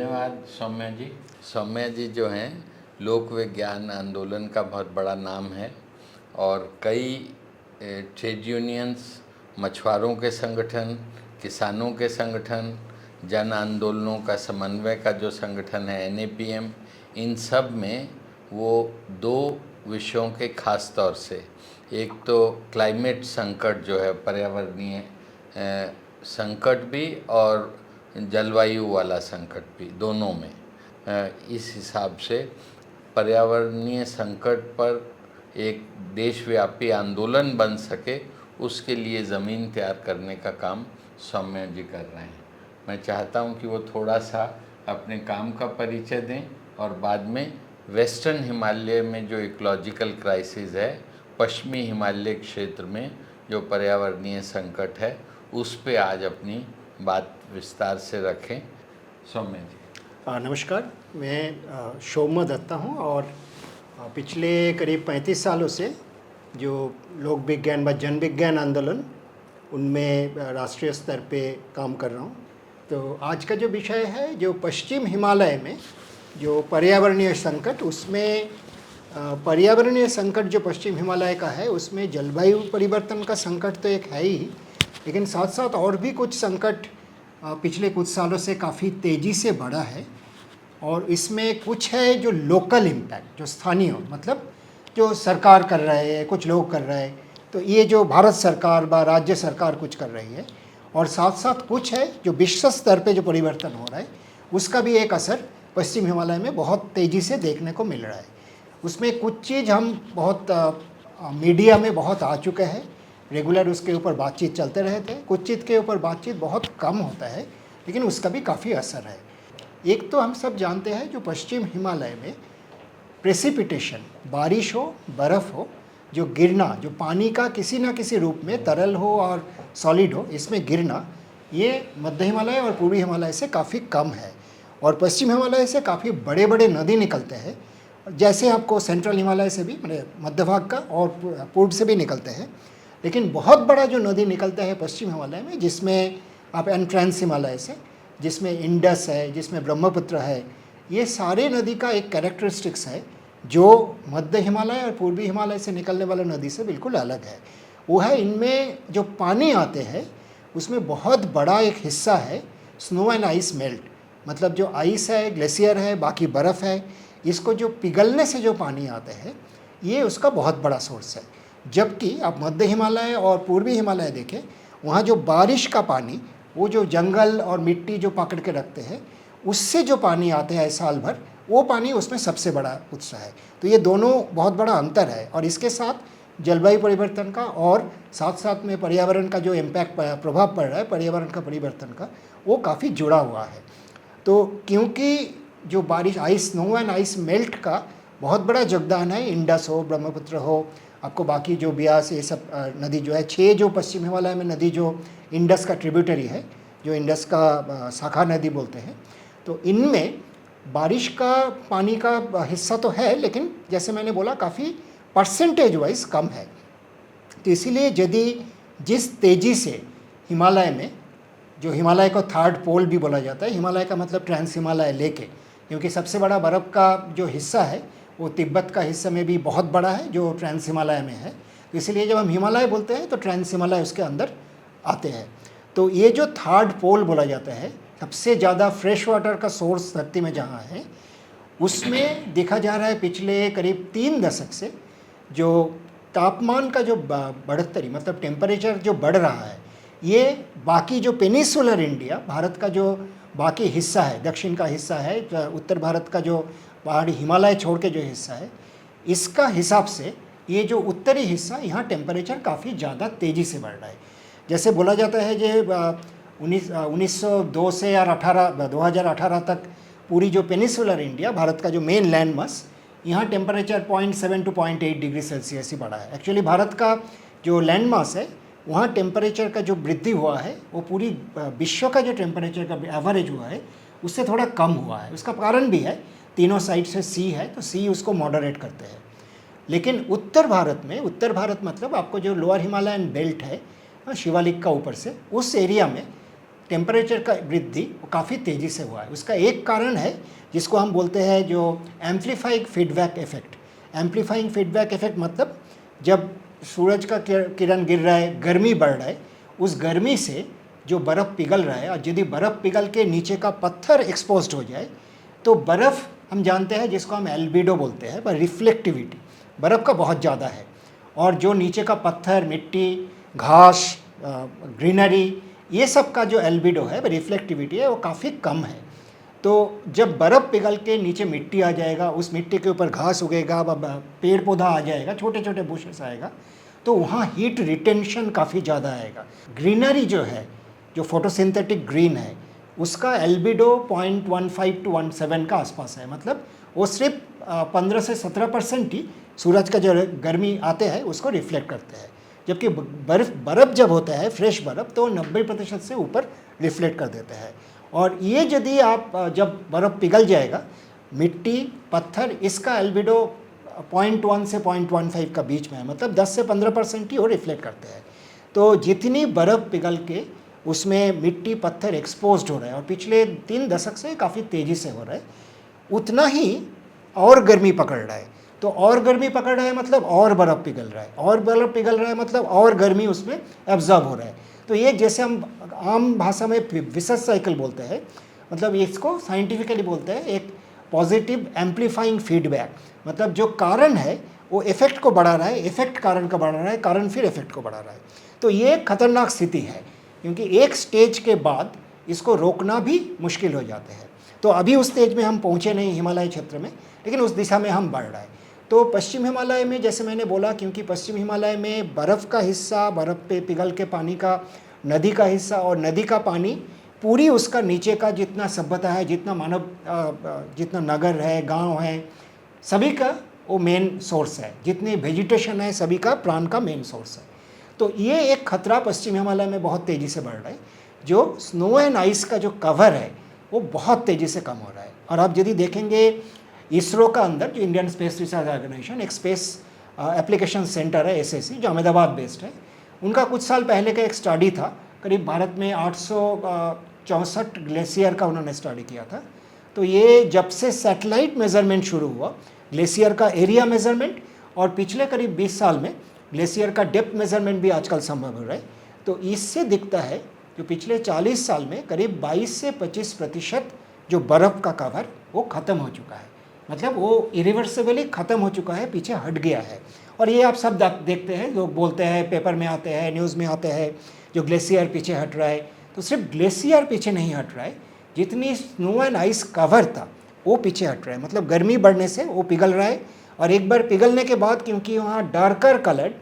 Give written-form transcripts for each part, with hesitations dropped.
धन्यवाद सौम्या जी। सौम्या जी जो हैं लोक विज्ञान आंदोलन का बहुत बड़ा नाम है और कई ट्रेड यूनियंस, मछुआरों के संगठन, किसानों के संगठन, जन आंदोलनों का समन्वय का जो संगठन है NAPM, इन सब में वो दो विषयों के खास तौर से, एक तो क्लाइमेट संकट जो है, पर्यावरणीय संकट भी और जलवायु वाला संकट भी, दोनों में इस हिसाब से पर्यावरणीय संकट पर एक देशव्यापी आंदोलन बन सके उसके लिए ज़मीन तैयार करने का काम सौम्या जी कर रहे हैं। मैं चाहता हूं कि वो थोड़ा सा अपने काम का परिचय दें और बाद में वेस्टर्न हिमालय में जो इकोलॉजिकल क्राइसिस है, पश्चिमी हिमालय क्षेत्र में जो पर्यावरणीय संकट है, उस पे आज अपनी बात विस्तार से रखें। सौम्या जी। नमस्कार, मैं शोमा दत्ता हूँ और पिछले करीब 35 सालों से जो लोक विज्ञान व जन विज्ञान आंदोलन उनमें राष्ट्रीय स्तर पे काम कर रहा हूँ। तो आज का जो विषय है, जो पश्चिम हिमालय में जो पर्यावरणीय संकट, उसमें पर्यावरणीय संकट जो पश्चिम हिमालय का है उसमें जलवायु परिवर्तन का संकट तो एक है ही, लेकिन साथ साथ और भी कुछ संकट पिछले कुछ सालों से काफ़ी तेज़ी से बढ़ा है। और इसमें कुछ है जो लोकल इम्पैक्ट, जो स्थानीय, मतलब जो सरकार कर रहे हैं, कुछ लोग कर रहे हैं, तो ये जो भारत सरकार व राज्य सरकार कुछ कर रही है, और साथ साथ कुछ है जो विश्व स्तर पे जो परिवर्तन हो रहा है उसका भी एक असर पश्चिम हिमालय में बहुत तेज़ी से देखने को मिल रहा है। उसमें कुछ चीज़ हम बहुत मीडिया में बहुत आ चुके हैं, रेगुलर उसके ऊपर बातचीत चलते रहते हैं, कुछ चीज़ के ऊपर बातचीत बहुत कम होता है, लेकिन उसका भी काफ़ी असर है। एक तो हम सब जानते हैं जो पश्चिम हिमालय में प्रेसिपिटेशन, बारिश हो, बर्फ़ हो, जो गिरना, जो पानी का किसी न किसी रूप में तरल हो और सॉलिड हो, इसमें गिरना, ये मध्य हिमालय और पूर्वी हिमालय से काफ़ी कम है। और पश्चिम हिमालय से काफ़ी बड़े बड़े नदी निकलते हैं, जैसे आपको सेंट्रल हिमालय से भी, मतलब मध्य भाग का, और पूर्व से भी निकलते हैं। लेकिन बहुत बड़ा जो नदी निकलता है पश्चिम हिमालय में, जिसमें आप ट्रांस हिमालय से, जिसमें इंडस है, जिसमें ब्रह्मपुत्र है, ये सारे नदी का एक कैरेक्टरिस्टिक्स है जो मध्य हिमालय और पूर्वी हिमालय से निकलने वाले नदी से बिल्कुल अलग है। वो है, इनमें जो पानी आते हैं उसमें बहुत बड़ा एक हिस्सा है स्नो एंड आइस मेल्ट, मतलब जो आइस है, ग्लेशियर है, बाकी बर्फ़ है, इसको जो पिघलने से जो पानी आते हैं, ये उसका बहुत बड़ा सोर्स है। जबकि आप मध्य हिमालय और पूर्वी हिमालय देखें, वहाँ जो बारिश का पानी, वो जो जंगल और मिट्टी जो पकड़ के रखते हैं, उससे जो पानी आते हैं साल भर, वो पानी उसमें सबसे बड़ा उत्साह है। तो ये दोनों बहुत बड़ा अंतर है। और इसके साथ जलवायु परिवर्तन का और साथ साथ में पर्यावरण का जो इम्पैक्ट, प्रभाव पड़ रहा है पर्यावरण का परिवर्तन का, वो काफ़ी जुड़ा हुआ है। तो क्योंकि जो बारिश, ice, snow and ice melt का बहुत बड़ा योगदान है, इंडस हो, ब्रह्मपुत्र हो, आपको बाकी जो ब्यास, ये सब नदी जो है, 6 जो पश्चिम हिमालय में नदी जो इंडस का ट्रिब्यूटरी है, जो इंडस का शाखा नदी बोलते हैं, तो इनमें बारिश का पानी का हिस्सा तो है, लेकिन जैसे मैंने बोला काफ़ी परसेंटेज वाइज कम है। तो इसीलिए यदि जिस तेज़ी से हिमालय में, जो हिमालय को थर्ड पोल भी बोला जाता है, हिमालय का मतलब ट्रांस हिमालय लेके, क्योंकि सबसे बड़ा बर्फ़ का जो हिस्सा है वो तिब्बत का हिस्सा में भी बहुत बड़ा है जो ट्रांस हिमालय में है। तो इसलिए जब हम हिमालय बोलते हैं तो ट्रांस हिमालय उसके अंदर आते हैं। तो ये जो थर्ड पोल बोला जाता है, सबसे ज़्यादा फ्रेश वाटर का सोर्स धरती में जहाँ है, उसमें देखा जा रहा है पिछले करीब 3 दशक से जो तापमान का जो बढ़ोतरी, मतलब टेम्परेचर जो बढ़ रहा है, ये बाकी जो पेनिसुलर इंडिया, भारत का जो बाकी हिस्सा है, दक्षिण का हिस्सा है, उत्तर भारत का जो पहाड़ी हिमालय छोड़ के जो हिस्सा है, इसका हिसाब से ये जो उत्तरी हिस्सा, यहाँ टेम्परेचर काफ़ी ज़्यादा तेज़ी से बढ़ रहा है। जैसे बोला जाता है कि 1902 से या 2018 तक पूरी जो पेनिसुलर इंडिया, भारत का जो मेन लैंड मास, यहाँ टेम्परेचर 0.7 to 0.8 डिग्री सेल्सियस ही बढ़ा है। एक्चुअली भारत का जो लैंड मास है, वहाँ टेम्परेचर का जो वृद्धि हुआ है वो पूरी विश्व का जो टेम्परेचर का एवरेज हुआ है उससे थोड़ा कम हुआ है। उसका कारण भी है, तीनों साइड से सी है, तो सी उसको मॉडरेट करते हैं। लेकिन उत्तर भारत में, उत्तर भारत मतलब आपको जो लोअर हिमालयन बेल्ट है, शिवालिक का ऊपर से, उस एरिया में टेम्परेचर का वृद्धि वो काफ़ी तेज़ी से हुआ है। उसका एक कारण है जिसको हम बोलते हैं जो amplifying feedback effect. Amplifying feedback effect मतलब जब सूरज का किरण गिर रहा है, गर्मी बढ़ रहा है, उस गर्मी से जो बर्फ़ पिघल रहा है, और यदि बर्फ़ पिघल के नीचे का पत्थर एक्सपोज्ड हो जाए तो बर्फ़ हम जानते हैं जिसको हम एल्बिडो बोलते हैं, पर रिफ्लेक्टिविटी बर्फ़ का बहुत ज़्यादा है, और जो नीचे का पत्थर, मिट्टी, घास, ग्रीनरी, ये सब का जो एल्बिडो है, रिफ्लेक्टिविटी है, वो काफ़ी कम है। तो जब बर्फ़ पिघल के नीचे मिट्टी आ जाएगा, उस मिट्टी के ऊपर घास उगेगा, पेड़ पौधा आ जाएगा, छोटे छोटे बुशेस आएगा, तो वहाँ हीट रिटेंशन काफ़ी ज़्यादा आएगा। ग्रीनरी जो है, जो फोटोसिंथेटिक ग्रीन है, उसका एल्बिडो 0.15 to 17 का आसपास है। मतलब वो सिर्फ 15 से 17% ही सूरज का जो गर्मी आते हैं उसको रिफ्लेक्ट करते हैं, जबकि बर्फ़ जब होता है, फ्रेश बर्फ़, तो 90% से ऊपर रिफ्लेक्ट कर देते हैं। और ये यदि आप जब बर्फ़ पिघल जाएगा, मिट्टी, पत्थर, इसका एल्बिडो 0.1 से 0.15 का बीच में है, मतलब 10 से 15% ही वो रिफ्लेक्ट करते हैं। तो जितनी बर्फ़ पिघल के उसमें मिट्टी, पत्थर एक्सपोज्ड हो रहा है, और पिछले 3 दशक से काफ़ी तेज़ी से हो रहा है, उतना ही और गर्मी पकड़ रहा है। तो और गर्मी पकड़ रहा है मतलब और बर्फ़ पिघल रहा है, और बर्फ़ पिघल रहा है मतलब और गर्मी उसमें एब्जॉर्ब हो रहा है। तो ये जैसे हम आम भाषा में विसस साइकिल बोलते हैं, मतलब इसको साइंटिफिकली बोलते हैं एक पॉजिटिव एम्पलीफाइंग फीडबैक। मतलब जो कारण है वो इफेक्ट को बढ़ा रहा है, इफेक्ट कारण को बढ़ा रहा है, कारण फिर इफेक्ट को बढ़ा रहा है। तो ये खतरनाक स्थिति है, क्योंकि एक स्टेज के बाद इसको रोकना भी मुश्किल हो जाते हैं। तो अभी उस स्टेज में हम पहुँचे नहीं हिमालय क्षेत्र में, लेकिन उस दिशा में हम बढ़ रहे हैं। तो पश्चिम हिमालय में, जैसे मैंने बोला, क्योंकि पश्चिम हिमालय में बर्फ़ का हिस्सा, बर्फ़ पे पिघल के पानी का, नदी का हिस्सा, और नदी का पानी पूरी उसका नीचे का जितना सभ्यता है, जितना मानव, जितना नगर है, गांव है, सभी का वो मेन सोर्स है, जितनी वेजिटेशन है सभी का प्राण का मेन सोर्स है। तो ये एक खतरा पश्चिम हिमालय में बहुत तेज़ी से बढ़ रहा है। जो स्नो एंड आइस का जो कवर है वो बहुत तेज़ी से कम हो रहा है। और आप यदि देखेंगे इसरो का अंदर, जो इंडियन स्पेस रिसर्च ऑर्गेनाइजेशन, एक स्पेस एप्लीकेशन सेंटर है, SSC, जो अहमदाबाद बेस्ड है, उनका कुछ साल पहले का एक स्टडी था, करीब भारत में 864 ग्लेशियर का उन्होंने स्टडी किया था। तो ये जब से सैटेलाइट मेजरमेंट शुरू हुआ, ग्लेशियर का एरिया मेजरमेंट, और पिछले करीब 20 साल में ग्लेशियर का डेप्थ मेजरमेंट भी आजकल संभव हो रहा है, तो इससे दिखता है जो पिछले 40 साल में करीब 22 से 25% जो बर्फ़ का कवर वो ख़त्म हो चुका है। मतलब वो इरिवर्सिबली ख़त्म हो चुका है, पीछे हट गया है। और ये आप सब देखते हैं, लोग बोलते हैं, पेपर में आते हैं, न्यूज़ में आते हैं, जो ग्लेशियर पीछे हट रहा है। तो सिर्फ ग्लेशियर पीछे नहीं हट रहा है, जितनी स्नो एंड आइस कवर था वो पीछे हट रहा है। मतलब गर्मी बढ़ने से वो पिघल रहा है, और एक बार पिघलने के बाद, क्योंकि वहाँ डार्कर कलर्ड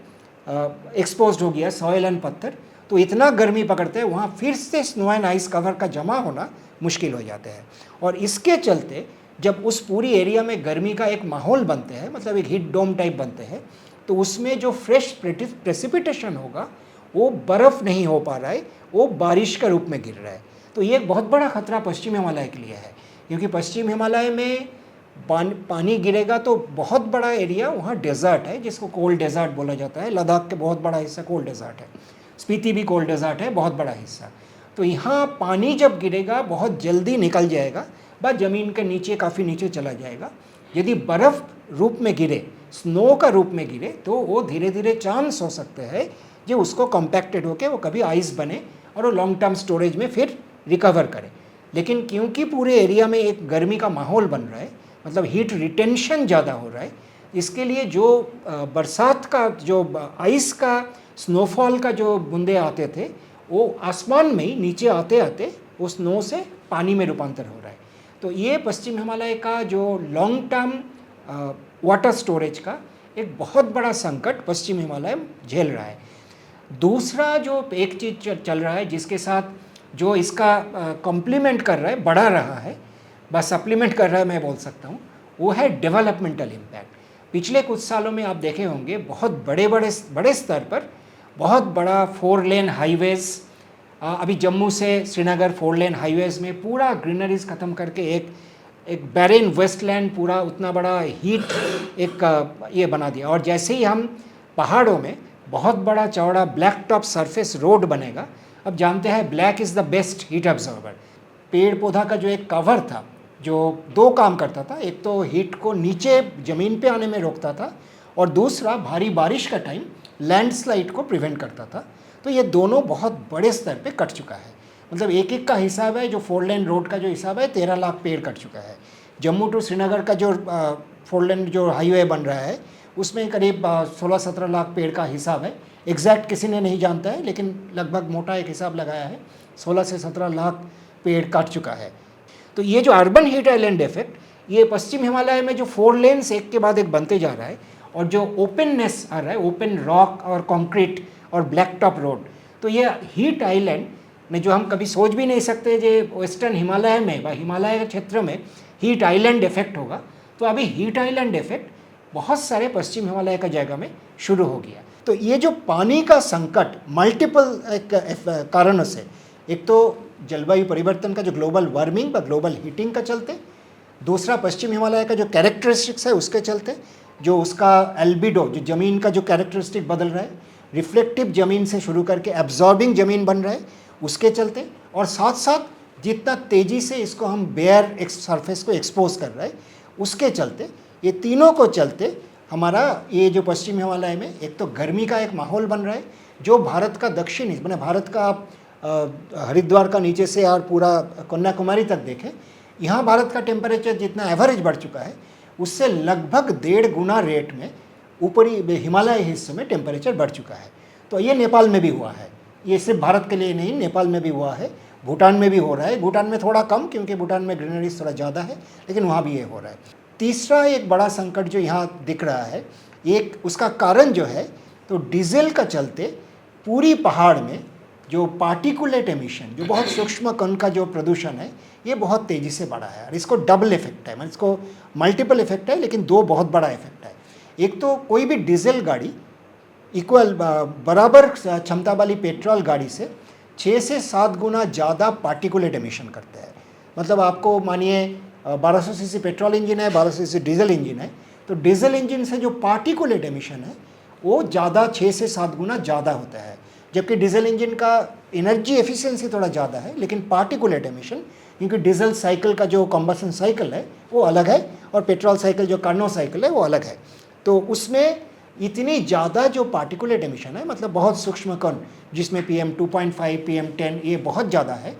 एक्सपोज्ड हो गया सॉइल एंड पत्थर, तो इतना गर्मी पकड़ते हैं, वहाँ फिर से स्नो एंड आइस कवर का जमा होना मुश्किल हो जाते हैं। और इसके चलते जब उस पूरी एरिया में गर्मी का एक माहौल बनते हैं, मतलब एक हीट डोम टाइप बनते हैं, तो उसमें जो फ्रेश प्रेसिपिटेशन होगा वो बर्फ़ नहीं हो पा रहा है, वो बारिश के रूप में गिर रहा है। तो ये एक बहुत बड़ा खतरा पश्चिम हिमालय के लिए है, क्योंकि पश्चिम हिमालय में पानी गिरेगा तो बहुत बड़ा एरिया वहाँ डेजर्ट है, जिसको कोल्ड डेजर्ट बोला जाता है। लद्दाख के बहुत बड़ा हिस्सा कोल्ड डेजर्ट है, स्पीति भी कोल्ड डेजर्ट है, बहुत बड़ा हिस्सा। तो यहाँ पानी जब गिरेगा बहुत जल्दी निकल जाएगा, बस ज़मीन के नीचे, काफ़ी नीचे चला जाएगा। यदि बर्फ़ रूप में गिरे, स्नो का रूप में गिरे, तो वो धीरे धीरे चांस हो सकते हैं जो उसको कॉम्पैक्टेड होकर वो कभी आइस बने और वो लॉन्ग टर्म स्टोरेज में फिर रिकवर करे। लेकिन क्योंकि पूरे एरिया में एक गर्मी का माहौल बन रहा है, मतलब हीट रिटेंशन ज़्यादा हो रहा है, इसके लिए जो बरसात का, जो आइस का, स्नोफॉल का जो बूंदे आते थे, वो आसमान में ही नीचे आते आते वो स्नो से पानी में रूपांतर हो रहा है। तो ये पश्चिम हिमालय का जो लॉन्ग टर्म वाटर स्टोरेज का एक बहुत बड़ा संकट पश्चिम हिमालय झेल रहा है। दूसरा जो एक चीज़ चल रहा है, जिसके साथ जो इसका कॉम्प्लीमेंट कर रहा है, बढ़ा रहा है, बस सप्लीमेंट कर रहा है मैं बोल सकता हूँ, वो है डेवलपमेंटल इम्पैक्ट। पिछले कुछ सालों में आप देखे होंगे बहुत बड़े स्तर पर बहुत बड़ा 4 लेन हाईवेज़, अभी जम्मू से श्रीनगर 4 लेन हाईवेज़ में पूरा ग्रीनरीज ख़त्म करके एक बैरेन वेस्टलैंड, पूरा उतना बड़ा हीट एक ये बना दिया। और जैसे ही हम पहाड़ों में बहुत बड़ा चौड़ा ब्लैक टॉप सरफेस रोड बनेगा। अब जानते हैं black is the best heat absorber. पेड़ पौधा का जो एक कवर था जो दो काम करता था, एक तो हीट को नीचे ज़मीन पे आने में रोकता था और दूसरा भारी बारिश का टाइम लैंडस्लाइड को प्रिवेंट करता था। तो ये दोनों बहुत बड़े स्तर पे कट चुका है। मतलब एक एक का हिसाब है, जो 4 लेन रोड का जो हिसाब है 13 लाख पेड़ कट चुका है। जम्मू टू श्रीनगर का जो 4 लेन जो हाईवे बन रहा है उसमें करीब 16-17 लाख पेड़ का हिसाब है। एग्जैक्ट किसी ने नहीं जानता है, लेकिन लगभग मोटा एक हिसाब लगाया है, 16 से 17 लाख पेड़ काट चुका है। तो ये जो अर्बन हीट आइलैंड इफेक्ट, ये पश्चिम हिमालय में जो 4 लेन्स एक के बाद एक बनते जा रहा है और जो ओपननेस आ रहा है, ओपन रॉक और कंक्रीट और ब्लैक टॉप रोड, तो ये हीट आइलैंड में जो हम कभी सोच भी नहीं सकते जो वेस्टर्न हिमालय में व हिमालय के क्षेत्र में हीट आइलैंड इफेक्ट होगा। तो अभी हीट आइलैंड इफेक्ट बहुत सारे पश्चिम हिमालय का जगह में शुरू हो गया। तो ये जो पानी का संकट मल्टीपल कारणों से, एक तो जलवायु परिवर्तन का जो ग्लोबल वार्मिंग व ग्लोबल हीटिंग का चलते, दूसरा पश्चिम हिमालय का जो कैरेक्टरिस्टिक्स है उसके चलते, जो उसका एल्बिडो जो ज़मीन का जो कैरेक्टरिस्टिक बदल रहा है, रिफ्लेक्टिव ज़मीन से शुरू करके एब्जॉर्बिंग ज़मीन बन रहा है उसके चलते, और साथ साथ जितना तेज़ी से इसको हम बेयर सरफेस को एक्सपोज कर रहे हैं उसके चलते, ये तीनों को चलते हमारा ये जो पश्चिम हिमालय में एक तो गर्मी का एक माहौल बन रहा है, जो भारत का दक्षिणी मैंने भारत का आप हरिद्वार का नीचे से और पूरा कन्याकुमारी तक देखें, यहाँ भारत का टेम्परेचर जितना एवरेज बढ़ चुका है उससे लगभग 1.5 गुना रेट में ऊपरी हिमालय हिस्से में टेम्परेचर बढ़ चुका है। तो ये नेपाल में भी हुआ है, ये सिर्फ भारत के लिए नहीं, नेपाल में भी हुआ है, भूटान में भी हो रहा है। भूटान में थोड़ा कम क्योंकि भूटान में ग्रीनरीज थोड़ा ज़्यादा है, लेकिन वहाँ भी ये हो रहा है। तीसरा एक बड़ा संकट जो यहाँ दिख रहा है, एक उसका कारण जो है तो डीजल का चलते पूरी पहाड़ में जो पार्टिकुलेट एमिशन, जो बहुत सूक्ष्म कण का जो प्रदूषण है, ये बहुत तेज़ी से बढ़ा है। और इसको डबल इफेक्ट है, मतलब इसको मल्टीपल इफेक्ट है, लेकिन दो बहुत बड़ा इफेक्ट है। एक तो कोई भी डीजल गाड़ी इक्वल बराबर क्षमता वाली पेट्रोल गाड़ी से 6 से 7 गुना ज़्यादा पार्टिकुलेट एमिशन करते हैं। मतलब आपको मानिए 1200 सीसी पेट्रोल इंजन है, 1200 सीसी डीजल इंजन है, तो डीजल इंजन से जो पार्टिकुलेट एमिशन है वो ज़्यादा 6 से 7 गुना ज़्यादा होता है। जबकि डीजल इंजन का एनर्जी एफिशिएंसी थोड़ा ज़्यादा है, लेकिन पार्टिकुलेट एमिशन, क्योंकि डीजल साइकिल का जो कंबसन साइकिल है वो अलग है और पेट्रोल साइकिल जो कार्नो साइकिल है वो अलग है, तो उसमें इतनी ज़्यादा जो पार्टिकुलेट एमिशन है, मतलब बहुत सूक्ष्म कण जिसमें PM 2.5 PM 10 ये बहुत ज़्यादा है।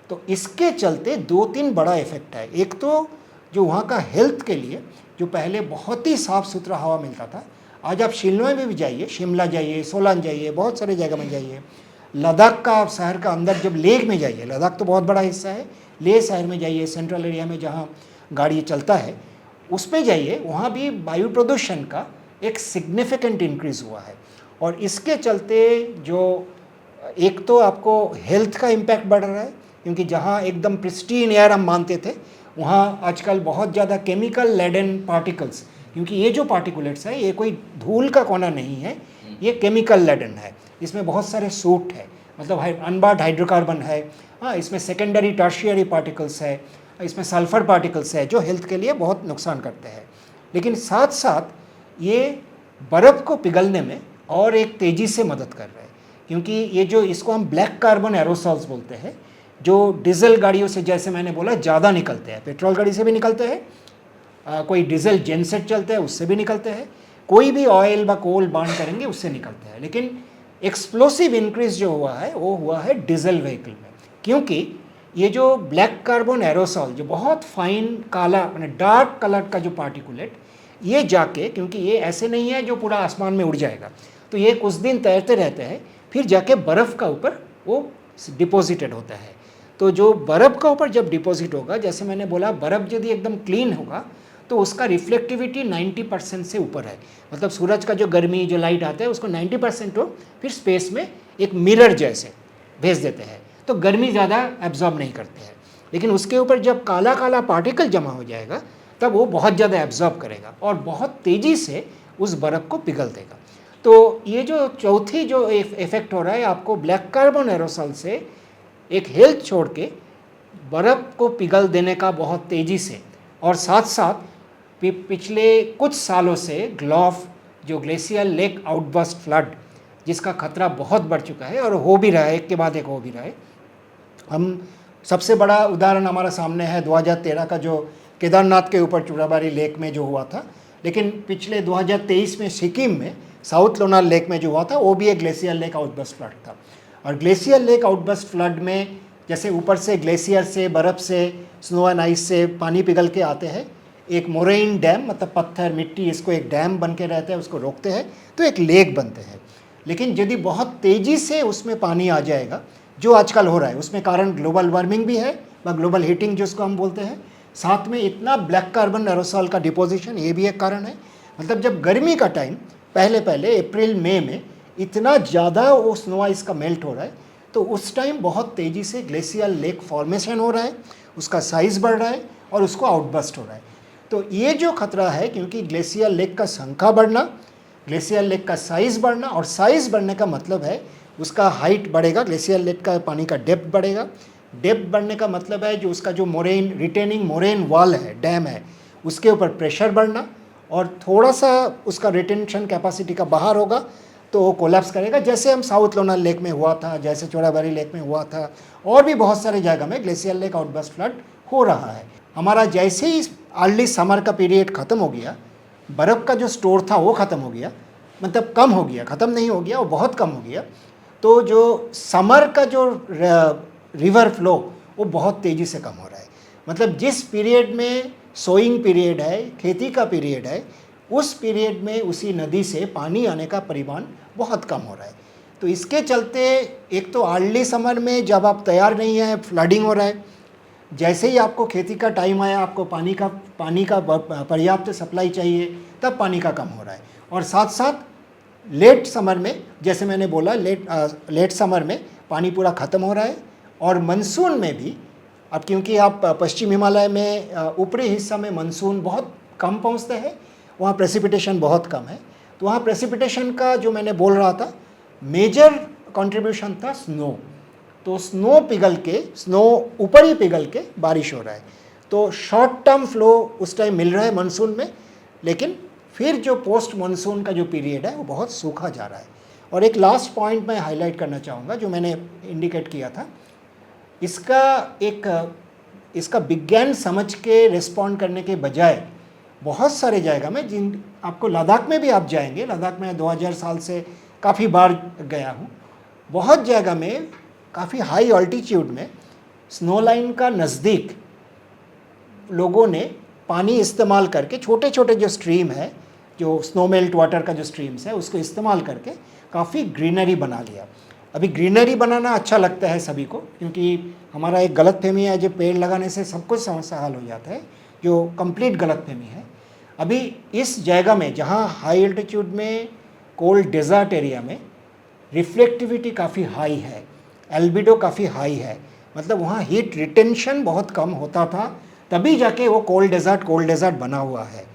तो इसके चलते 2-3 बड़ा इफेक्ट है। एक तो जो वहाँ का हेल्थ के लिए, जो पहले बहुत ही साफ़ सुथरा हवा मिलता था, आज आप शिलॉन्ग में भी जाइए, शिमला जाइए, सोलान जाइए, बहुत सारे जगह में जाइए, लद्दाख का शहर का अंदर जब लेह में जाइए, लद्दाख तो बहुत बड़ा हिस्सा है, लेह शहर में जाइए, सेंट्रल एरिया में जहाँ गाड़ी चलता है उसमें जाइए, वहाँ भी वायु प्रदूषण का एक सिग्निफिकेंट इंक्रीज़ हुआ है। और इसके चलते जो एक तो आपको हेल्थ का इम्पैक्ट बढ़ रहा है, क्योंकि जहाँ एकदम प्रिस्टीन एयर हम मानते थे, वहाँ आजकल बहुत ज़्यादा केमिकल लेडन पार्टिकल्स, क्योंकि ये जो पार्टिकुलेट्स है ये कोई धूल का कोना नहीं है, ये केमिकल लेडन है। इसमें बहुत सारे सूट है, मतलब अनबार्ड हाइड्रोकार्बन है, हाँ, इसमें सेकेंडरी टर्शियरी पार्टिकल्स है, इसमें सल्फर पार्टिकल्स है जो हेल्थ के लिए बहुत नुकसान करते हैं। लेकिन साथ साथ ये बर्फ़ को पिघलने में और एक तेज़ी से मदद कर रहे हैं, क्योंकि ये जो इसको हम ब्लैक कार्बन एरोसॉल्स बोलते हैं, जो डीजल गाड़ियों से जैसे मैंने बोला ज़्यादा निकलते हैं, पेट्रोल गाड़ी से भी निकलते हैं, कोई डीजल जेनसेट चलते हैं उससे भी निकलते हैं, कोई भी ऑयल व कोल बर्न करेंगे उससे निकलते हैं। लेकिन एक्सप्लोसिव इंक्रीज जो हुआ है वो हुआ है डीजल व्हीकल में, क्योंकि ये जो ब्लैक कार्बन एरोसॉल जो बहुत फाइन काला मैंने डार्क कलर का जो पार्टिकुलेट, ये जाके, क्योंकि ये ऐसे नहीं है जो पूरा आसमान में उड़ जाएगा, तो ये कुछ दिन तैरते रहते हैं, फिर जाके बर्फ़ का ऊपर वो डिपॉजिटेड होता है। तो जो बर्फ़ का ऊपर जब डिपॉजिट होगा, जैसे मैंने बोला बर्फ़ यदि एकदम क्लीन होगा तो उसका रिफ्लेक्टिविटी 90% से ऊपर है, मतलब सूरज का जो गर्मी जो लाइट आता है उसको 90% हो फिर स्पेस में एक मिरर जैसे भेज देते हैं, तो गर्मी ज़्यादा एब्जॉर्ब नहीं करते हैं। लेकिन उसके ऊपर जब काला काला पार्टिकल जमा हो जाएगा तब वो बहुत ज़्यादा एब्जॉर्ब करेगा और बहुत तेज़ी से उस बर्फ़ को पिघल देगा। तो ये जो चौथी जो इफेक्ट हो रहा है आपको ब्लैक कार्बन एरोसॉल से, एक हेल्थ छोड़ के बर्फ़ को पिघल देने का बहुत तेज़ी से, और साथ साथ पिछले कुछ सालों से ग्लोफ जो ग्लेशियल लेक आउटबर्स्ट फ्लड जिसका खतरा बहुत बढ़ चुका है और हो भी रहा है, एक के बाद एक हो भी रहा है। हम सबसे बड़ा उदाहरण हमारा सामने है 2013 का जो केदारनाथ के ऊपर चूड़ाबाड़ी लेक में जो हुआ था, लेकिन पिछले 2023 में सिक्किम में साउथ लोनार लेक में जो हुआ था वो भी एक ग्लेशियर लेक आउटबर्स्ट फ्लड था। और ग्लेशियर लेक आउटबर्स्ट फ्लड में जैसे ऊपर से ग्लेशियर से, बर्फ़ से, स्नो एंड आइस से पानी पिघल के आते हैं, एक मोरेन डैम मतलब पत्थर मिट्टी इसको एक डैम बन के रहता है, उसको रोकते हैं तो एक लेक बनते हैं। लेकिन यदि बहुत तेज़ी से उसमें पानी आ जाएगा, जो आजकल हो रहा है, उसमें कारण ग्लोबल वार्मिंग भी है, ग्लोबल हीटिंग जिसको हम बोलते हैं, साथ में इतना ब्लैक कार्बन एरोसॉल का डिपोजिशन, ये भी एक कारण है। मतलब जब गर्मी का टाइम पहले अप्रैल मई में इतना ज़्यादा वो स्नो आइस का मेल्ट हो रहा है, तो उस टाइम बहुत तेज़ी से ग्लेशियर लेक फॉर्मेशन हो रहा है, उसका साइज़ बढ़ रहा है और उसको आउटबर्स्ट हो रहा है। तो ये जो खतरा है, क्योंकि ग्लेशियर लेक का संख्या बढ़ना, ग्लेशियर लेक का साइज़ बढ़ना, और साइज़ बढ़ने का मतलब है उसका हाइट बढ़ेगा, ग्लेशियर लेक का पानी का डेप्थ बढ़ेगा। डेप्थ बढ़ने का मतलब है जो उसका जो मोरेन रिटेनिंग मोरेन वॉल है, डैम है, उसके ऊपर प्रेशर बढ़ना, और थोड़ा सा उसका रिटेंशन कैपेसिटी का बाहर होगा तो वो कोलैप्स करेगा, जैसे हम साउथ लोनार लेक में हुआ था, जैसे चौड़ाबाड़ी लेक में हुआ था, और भी बहुत सारे जगह में ग्लेशियर लेक आउटबर्स्ट फ्लड हो रहा है। हमारा जैसे ही अर्ली समर का पीरियड ख़त्म हो गया, बर्फ़ का जो स्टोर था वो ख़त्म हो गया, मतलब कम हो गया, ख़त्म नहीं हो गया, वो बहुत कम हो गया। तो जो समर का जो रिवर फ्लो वो बहुत तेज़ी से कम हो रहा है। मतलब जिस पीरियड में सोइंग पीरियड है, खेती का पीरियड है, उस पीरियड में उसी नदी से पानी आने का परिमाण बहुत कम हो रहा है। तो इसके चलते एक तो अर्ली समर में जब आप तैयार नहीं हैं, फ्लडिंग हो रहा है, जैसे ही आपको खेती का टाइम आया, आपको पानी का पर्याप्त सप्लाई चाहिए, तब पानी का कम हो रहा है। और साथ साथ लेट समर में, जैसे मैंने बोला, लेट समर में पानी पूरा ख़त्म हो रहा है। और मानसून में भी अब, क्योंकि आप पश्चिम हिमालय में ऊपरी हिस्सा में मानसून बहुत कम पहुंचते हैं, वहाँ प्रेसिपिटेशन बहुत कम है, तो वहाँ प्रेसिपिटेशन का जो मैंने बोल रहा था मेजर कंट्रीब्यूशन था स्नो। तो स्नो पिघल के, स्नो ऊपर ही पिघल के बारिश हो रहा है, तो शॉर्ट टर्म फ्लो उस टाइम मिल रहा है मानसून में, लेकिन फिर जो पोस्ट मानसून का जो पीरियड है वो बहुत सूखा जा रहा है। और एक लास्ट पॉइंट मैं हाईलाइट करना चाहूँगा जो मैंने इंडिकेट किया था, इसका विज्ञान समझ के रिस्पॉन्ड करने के बजाय बहुत सारे जगह में, जिन आपको लद्दाख में भी आप जाएंगे, लद्दाख में 2000 साल से काफ़ी बार गया हूँ, बहुत जगह में काफ़ी हाई ऑल्टीट्यूड में स्नो लाइन का नज़दीक लोगों ने पानी इस्तेमाल करके, छोटे छोटे जो स्ट्रीम है, जो स्नो मेल्ट वाटर का जो स्ट्रीम्स है, उसको इस्तेमाल करके काफ़ी ग्रीनरी बना लिया। अभी ग्रीनरी बनाना अच्छा लगता है सभी को, क्योंकि हमारा एक गलतफहमी है जो पेड़ लगाने से सब कुछ समस्या हल हो जाता है, जो कंप्लीट गलतफहमी है। अभी इस जगह में जहाँ हाई एल्टीट्यूड में कोल्ड डेजर्ट एरिया में रिफ्लेक्टिविटी काफ़ी हाई है, एल्बिडो काफ़ी हाई है, मतलब वहाँ हीट रिटेंशन बहुत कम होता था, तभी जाके वो कोल्ड डेजर्ट बना हुआ है।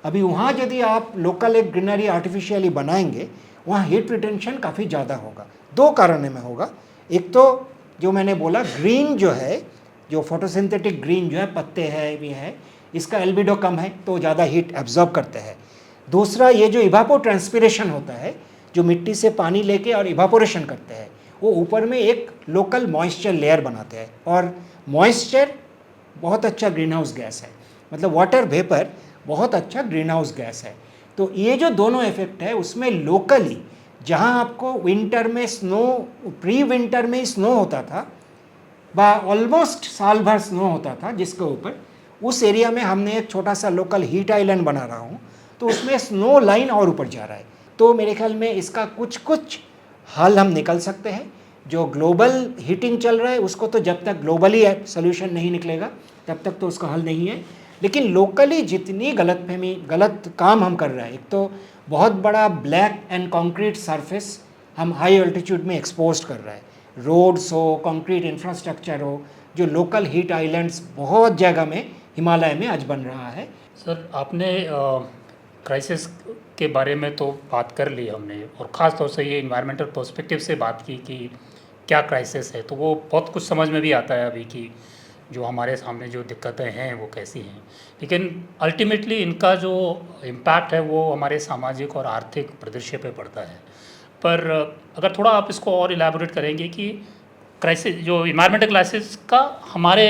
अभी वहाँ यदि आप लोकल एक ग्रीनरी आर्टिफिशियली बनाएंगे, वहाँ हीट रिटेंशन काफ़ी ज़्यादा होगा। दो कारणों में होगा, एक तो जो मैंने बोला ग्रीन जो है, जो फोटोसिंथेटिक ग्रीन जो है, पत्ते है भी है, इसका एल्बिडो कम है तो ज़्यादा हीट एब्जॉर्ब करते हैं। दूसरा, ये जो इवापोट्रांसपिरेशन होता है, जो मिट्टी से पानी लेके और इवापोरेशन करते हैं, वो ऊपर में एक लोकल मॉइस्चर लेयर बनाते हैं, और मॉइस्चर बहुत अच्छा ग्रीन हाउस गैस है, मतलब वाटर वेपर बहुत अच्छा ग्रीन हाउस गैस है। तो ये जो दोनों इफेक्ट है, उसमें लोकली जहाँ आपको विंटर में स्नो, प्री विंटर में स्नो होता था, ऑलमोस्ट साल भर स्नो होता था जिसके ऊपर, उस एरिया में हमने एक छोटा सा लोकल हीट आइलैंड बना रहा हूँ, तो उसमें स्नो लाइन और ऊपर जा रहा है। तो मेरे ख्याल में इसका कुछ हल हम निकल सकते हैं। जो ग्लोबल हीटिंग चल रहा है उसको तो जब तक ग्लोबली सोल्यूशन नहीं निकलेगा तब तक तो उसका हल नहीं है, लेकिन लोकली जितनी गलत काम हम कर रहे हैं, एक तो बहुत बड़ा ब्लैक एंड कंक्रीट सरफेस हम हाई अल्टीट्यूड में एक्सपोज कर रहे हैं, रोड्स हो, कंक्रीट इंफ्रास्ट्रक्चर हो, जो लोकल हीट आइलैंड्स बहुत जगह में हिमालय में आज बन रहा है। सर, आपने क्राइसिस के बारे में तो बात कर ली हमने, और ख़ास तौर से ये इन्वायरमेंटल पर्सपेक्टिव से बात की कि क्या क्राइसिस है, तो वो बहुत कुछ समझ में भी आता है अभी कि जो हमारे सामने जो दिक्कतें हैं वो कैसी हैं, लेकिन अल्टीमेटली इनका जो इम्पैक्ट है वो हमारे सामाजिक और आर्थिक परिदृश्य पे पड़ता है। पर अगर थोड़ा आप इसको और इलैबोरेट करेंगे कि क्राइसिस जो इन्वायरमेंटल क्राइसिस का हमारे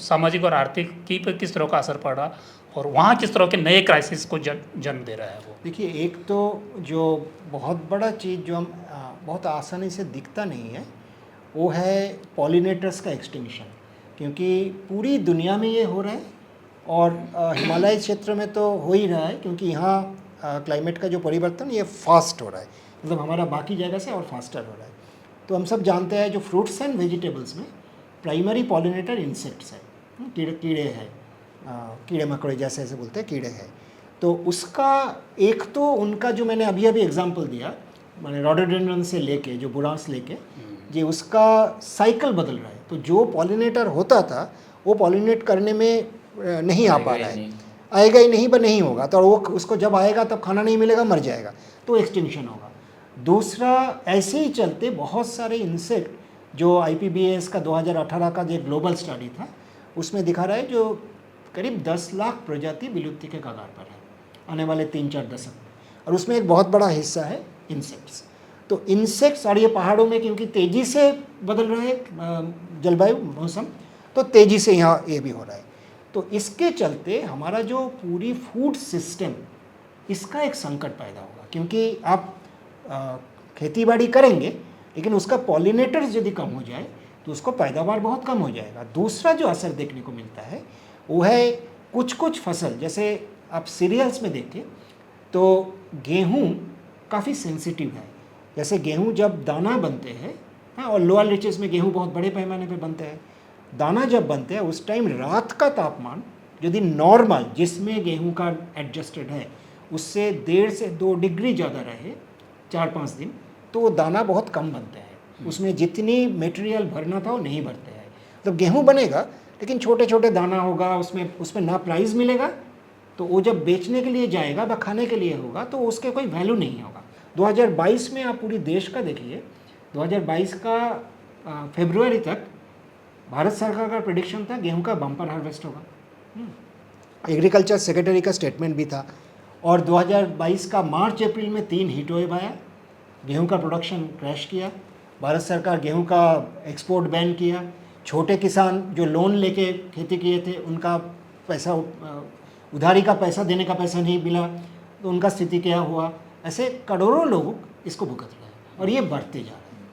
सामाजिक और आर्थिकी पर किस तरह का असर पड़ा और वहाँ किस तरह के नए क्राइसिस को जन्म दे रहा है वो। देखिए, एक तो जो बहुत बड़ा चीज़ जो हम बहुत आसानी से दिखता नहीं है वो है पॉलिनेटर्स का एक्सटिंक्शन, क्योंकि पूरी दुनिया में ये हो रहा है और हिमालय क्षेत्र में तो हो ही रहा है, क्योंकि यहाँ क्लाइमेट का जो परिवर्तन ये फास्ट हो रहा है, मतलब हमारा बाकी जगह से और फास्टर हो रहा है। तो हम सब जानते हैं जो फ्रूट्स एंड वेजिटेबल्स में प्राइमरी पॉलिनेटर इंसेक्ट्स हैं, कीड़े हैं, कीड़े मकोड़े जैसे ऐसे बोलते हैं, कीड़े हैं। तो उसका एक तो उनका जो मैंने अभी अभी एग्जांपल दिया, मैंने रोडोडेंड्रन से लेके जो बुरांस लेके ये उसका साइकिल बदल रहा है। तो जो पॉलिनेटर होता था वो पॉलिनेट करने में नहीं आ पा रहा है, आएगा ही नहीं, नहीं होगा तो वो उसको जब आएगा तब खाना नहीं मिलेगा, मर जाएगा, तो एक्सटिंक्शन होगा। दूसरा, ऐसे ही चलते बहुत सारे इंसेक्ट जो IPBES का 2018 का जो ग्लोबल स्टडी था उसमें दिखा रहा है जो करीब 10 लाख प्रजाति विलुप्ति के कगार पर है आने वाले 3-4 दशक में, और उसमें एक बहुत बड़ा हिस्सा है इंसेक्ट्स। तो इंसेक्ट्स, और ये पहाड़ों में क्योंकि तेज़ी से बदल रहा है जलवायु मौसम, तो तेज़ी से यहाँ ये भी हो रहा है। तो इसके चलते हमारा जो पूरी फूड सिस्टम, इसका एक संकट पैदा होगा, क्योंकि आप खेती बाड़ी करेंगे लेकिन उसका पॉलिनेटर्स यदि कम हो जाए तो उसको पैदावार बहुत कम हो जाएगा। दूसरा जो असर देखने को मिलता है वो है कुछ फसल, जैसे आप सीरियल्स में देखें तो गेहूँ काफ़ी सेंसिटिव है। जैसे गेहूँ जब दाना बनते हैं, हाँ, और लोअर रीचेस में गेहूँ बहुत बड़े पैमाने पे बनते हैं, दाना जब बनते हैं उस टाइम रात का तापमान यदि नॉर्मल जिसमें गेहूँ का एडजस्टेड है उससे 1.5 से 2 डिग्री ज़्यादा रहे 4-5 दिन, तो वो दाना बहुत कम बनते हैं, उसमें जितनी मटेरियल भरना था वो नहीं भरते हैं। तो गेहूँ बनेगा लेकिन छोटे छोटे दाना होगा, उसमें ना प्राइस मिलेगा, तो वो जब बेचने के लिए जाएगा व खाने के लिए होगा तो उसके कोई वैल्यू नहीं होगा। 2022 में आप पूरी देश का देखिए, 2022 का फरवरी तक भारत सरकार का प्रेडिक्शन था गेहूं का बम्पर हार्वेस्ट होगा, एग्रीकल्चर सेक्रेटरी का स्टेटमेंट भी था, और 2022 का मार्च अप्रैल में 3 हीट वेव आया, गेहूं का प्रोडक्शन क्रैश किया, भारत सरकार गेहूं का एक्सपोर्ट बैन किया, छोटे किसान जो लोन लेके खेती किए थे उनका पैसा, उधारी का पैसा देने का पैसा नहीं मिला, तो उनका स्थिति क्या हुआ। ऐसे करोड़ों लोग इसको भुगत रहे हैं और ये बढ़ते जा रहे हैं।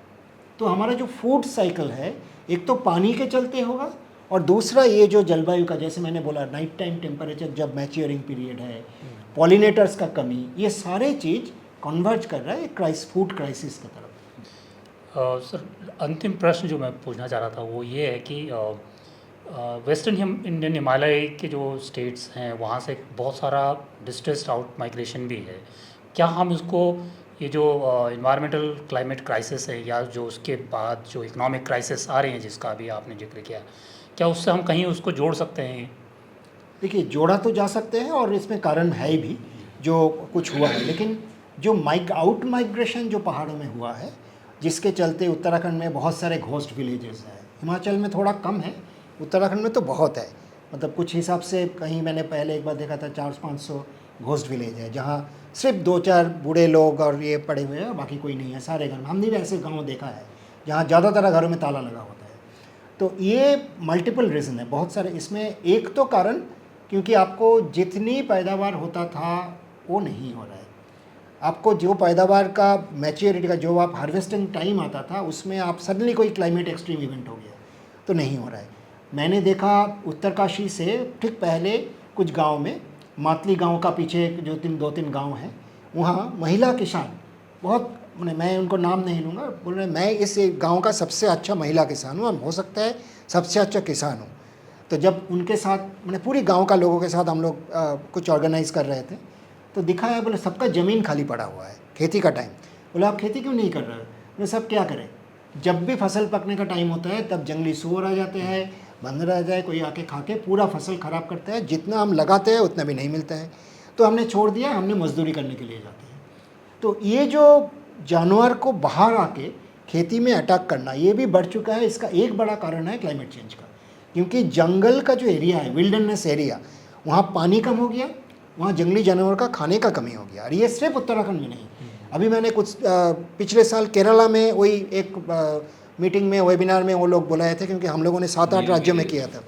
तो हमारा जो फूड साइकिल है, एक तो पानी के चलते होगा, और दूसरा ये जो जलवायु का, जैसे मैंने बोला नाइट टाइम टेम्परेचर जब मैच्योरिंग पीरियड है, पॉलिनेटर्स का कमी, ये सारे चीज़ कन्वर्ज कर रहा है फूड क्राइसिस की तरफ। सर, अंतिम प्रश्न जो मैं पूछना चाह रहा था वो ये है कि वेस्टर्न इंडियन हिमालय के जो स्टेट्स हैं वहाँ से बहुत सारा डिस्ट्रेस्ड आउट माइग्रेशन भी है। क्या हम इसको, ये जो इन्वायरमेंटल क्लाइमेट क्राइसिस है या जो उसके बाद जो इकोनॉमिक क्राइसिस आ रही हैं जिसका अभी आपने जिक्र किया, क्या उससे हम कहीं उसको जोड़ सकते हैं? देखिए, जोड़ा तो जा सकते हैं और इसमें कारण है भी जो कुछ हुआ है, लेकिन जो आउट माइग्रेशन जो पहाड़ों में हुआ है जिसके चलते उत्तराखंड में बहुत सारे घोस्ट विलेजेस हैं, हिमाचल में थोड़ा कम है, उत्तराखंड में तो बहुत है, मतलब कुछ हिसाब से कहीं मैंने पहले एक बार देखा था 400-500 घोस्ट विलेज है जहाँ सिर्फ 2-4 बूढ़े लोग और ये पड़े हुए हैं, बाकी कोई नहीं है, सारे घर। हमने भी ऐसे गांव देखा है जहाँ ज़्यादातर घरों में ताला लगा होता है। तो ये मल्टीपल रीज़न है, बहुत सारे। इसमें एक तो कारण क्योंकि आपको जितनी पैदावार होता था वो नहीं हो रहा है, आपको जो पैदावार का मैच्योरिटी का जो आप हार्वेस्टिंग टाइम आता था उसमें आप सडनली कोई क्लाइमेट एक्सट्रीम इवेंट हो गया तो नहीं हो रहा है। मैंने देखा उत्तरकाशी से ठीक पहले कुछ गांव में, मातली गांव का पीछे जो 2-3 गांव हैं, वहाँ महिला किसान बहुत, मैं उनको नाम नहीं लूँगा, बोल रहे मैं इस गांव का सबसे अच्छा महिला किसान हूँ, हो सकता है सबसे अच्छा किसान हूँ। तो जब उनके साथ मैंने पूरी गांव का लोगों के साथ हम लोग कुछ ऑर्गेनाइज़ कर रहे थे तो दिखा है, बोले सबका ज़मीन खाली पड़ा हुआ है खेती का टाइम। बोले आप खेती क्यों नहीं कर रहे हो? बोले सब क्या करें, जब भी फसल पकने का टाइम होता है तब जंगली सूअर आ जाते हैं, बंदर आ जाए, कोई आके खा के पूरा फसल ख़राब करता है, जितना हम लगाते हैं उतना भी नहीं मिलता है, तो हमने छोड़ दिया, हमने मजदूरी करने के लिए जाते हैं। तो ये जो जानवर को बाहर आके खेती में अटैक करना ये भी बढ़ चुका है। इसका एक बड़ा कारण है क्लाइमेट चेंज का, क्योंकि जंगल का जो एरिया है, विल्डरनेस एरिया, वहाँ पानी कम हो गया, वहाँ जंगली जानवर का खाने का कमी हो गया। और ये सिर्फ उत्तराखंड में नहीं, अभी मैंने कुछ पिछले साल केरला में वही एक मीटिंग में वेबिनार में वो लोग बुलाए थे, क्योंकि हम लोगों ने 7-8 राज्यों में किया था।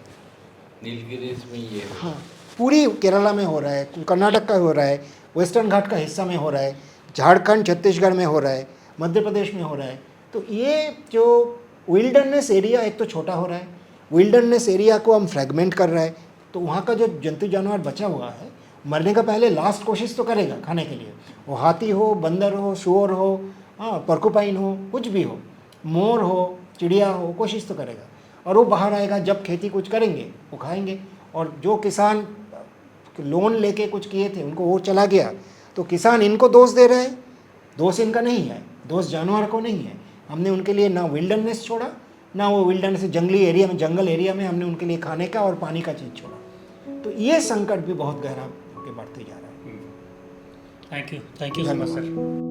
नीलगिरीज में ये हो। हाँ, पूरी केरला में हो रहा है, कर्नाटक का हो रहा है, वेस्टर्न घाट का हिस्सा में हो रहा है, झारखंड छत्तीसगढ़ में हो रहा है, मध्य प्रदेश में हो रहा है। तो ये जो विल्डरनेस एरिया एक तो छोटा हो रहा है, विल्डरनेस एरिया को हम फ्रेगमेंट कर रहे हैं, तो वहाँ का जो जंतु जानवर बचा हुआ है मरने का पहले लास्ट कोशिश तो करेगा खाने के लिए। वो हाथी हो, बंदर हो, शुअर हो, हाँ पर्कुपाइन हो, कुछ भी हो, मोर हो, चिड़िया हो, कोशिश तो करेगा। और वो बाहर आएगा जब खेती कुछ करेंगे वो खाएंगे। और जो किसान लोन लेके कुछ किए थे उनको वो चला गया, तो किसान इनको दोष दे रहे हैं। दोष इनका नहीं है, दोष जानवर को नहीं है। हमने उनके लिए ना विल्डरनेस छोड़ा, ना वो विल्डरनेस जंगली एरिया में, जंगल एरिया में हमने उनके लिए खाने का और पानी का चीज़ छोड़ा। तो ये संकट भी बहुत गहरा होकर बढ़ते जा रहा है। Thank you so much sir.